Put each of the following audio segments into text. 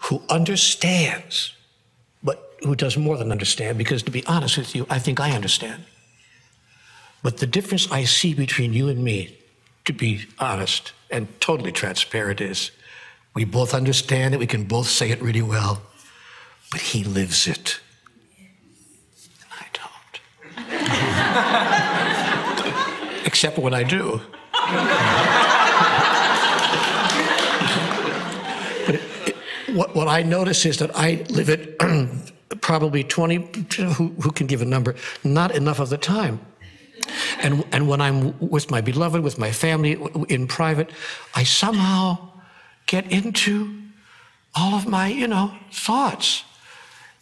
who understands, but who does more than understand, because to be honest with you, I think I understand. But the difference I see between you and me, to be honest and totally transparent, is we both understand it, we can both say it really well, but he lives it. And I don't. Except when I do. But what I notice is that I live it probably 20, who can give a number, not enough of the time. And when I'm with my beloved, with my family, in private, I somehow get into all of my, thoughts.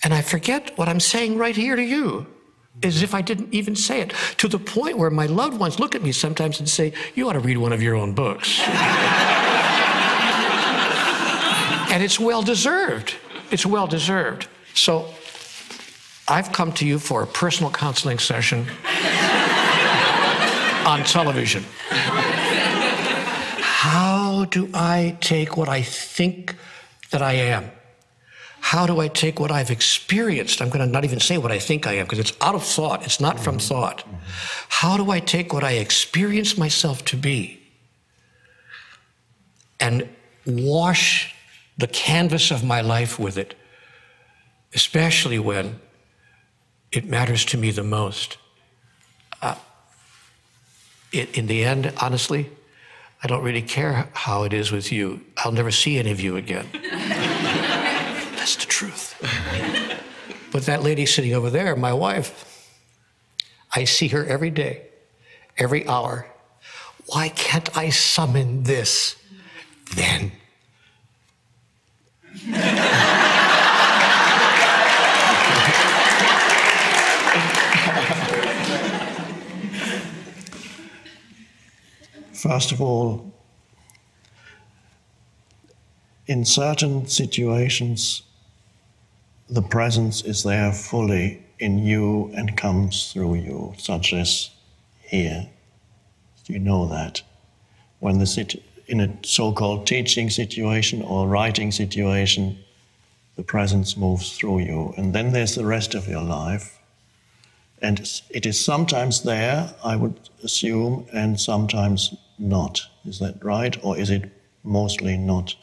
And I forget what I'm saying right here to you, as if I didn't even say it, to the point where my loved ones look at me sometimes and say, you ought to read one of your own books. And it's well-deserved. It's well-deserved. So I've come to you for a personal counseling session on television. How do I take what I think that I am? How do I take what I've experienced? I'm going to not even say what I think I am, because it's out of thought. It's not from thought. How do I take what I experience myself to be and wash the canvas of my life with it, especially when it matters to me the most? In the end, honestly, I don't really care how it is with you. I'll never see any of you again. That's the truth. But that lady sitting over there, my wife, I see her every day, every hour. Why can't I summon this then? First of all, in certain situations, the presence is there fully in you and comes through you, such as here. You know that. When in a so-called teaching situation or writing situation, the presence moves through you. And then there's the rest of your life. And it is sometimes there, I would assume, and sometimes not. Is that right? Or is it mostly not?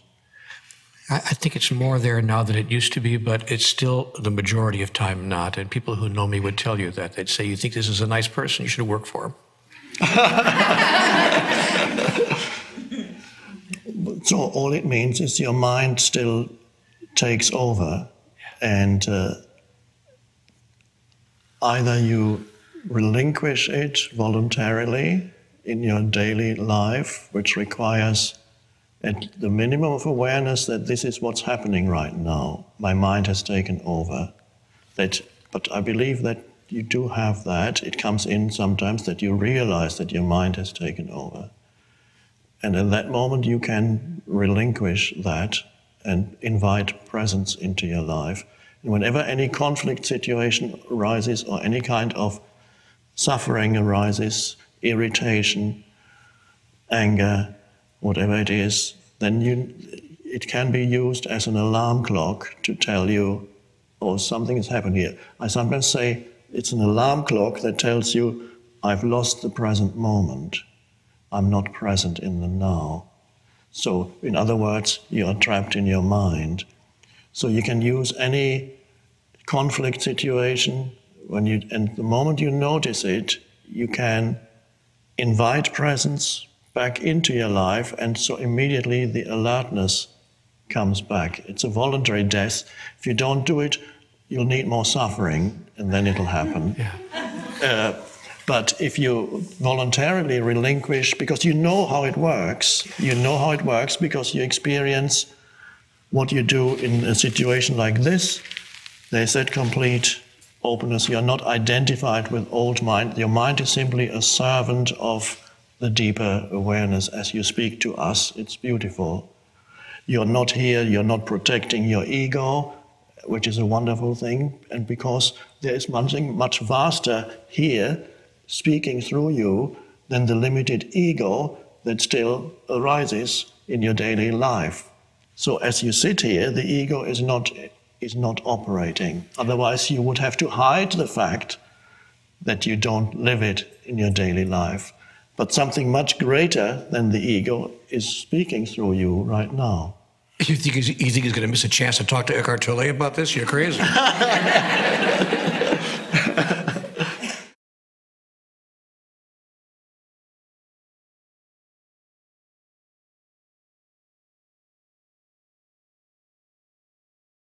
I think it's more there now than it used to be, but it's still the majority of time not. And people who know me would tell you that. They'd say, you think this is a nice person, you should work for him. So all it means is your mind still takes over, and either you relinquish it voluntarily in your daily life, which requires at the minimum of awareness that this is what's happening right now. My mind has taken over. But I believe that you do have that. It comes in sometimes that you realize that your mind has taken over. And in that moment you can relinquish that and invite presence into your life. And whenever any conflict situation arises or any kind of suffering arises, irritation, anger, whatever it is, then it can be used as an alarm clock to tell you, oh, something has happened here. I sometimes say it's an alarm clock that tells you, I've lost the present moment. I'm not present in the now. So, in other words, you are trapped in your mind. So you can use any conflict situation, and the moment you notice it, you can invite presence back into your life, and so immediately the alertness comes back. It's a voluntary death. If you don't do it, you'll need more suffering, and then it'll happen. Yeah. But if you voluntarily relinquish, because you know how it works because you experience what you do in a situation like this, there's that complete openness. You're not identified with old mind. Your mind is simply a servant of the deeper awareness as you speak to us. It's beautiful. You're not here, you're not protecting your ego, which is a wonderful thing, and because there is something much vaster here speaking through you than the limited ego that still arises in your daily life. So as you sit here, the ego is not operating. Otherwise, you would have to hide the fact that you don't live it in your daily life. But something much greater than the ego is speaking through you right now. You think he's going to miss a chance to talk to Eckhart Tolle about this? You're crazy.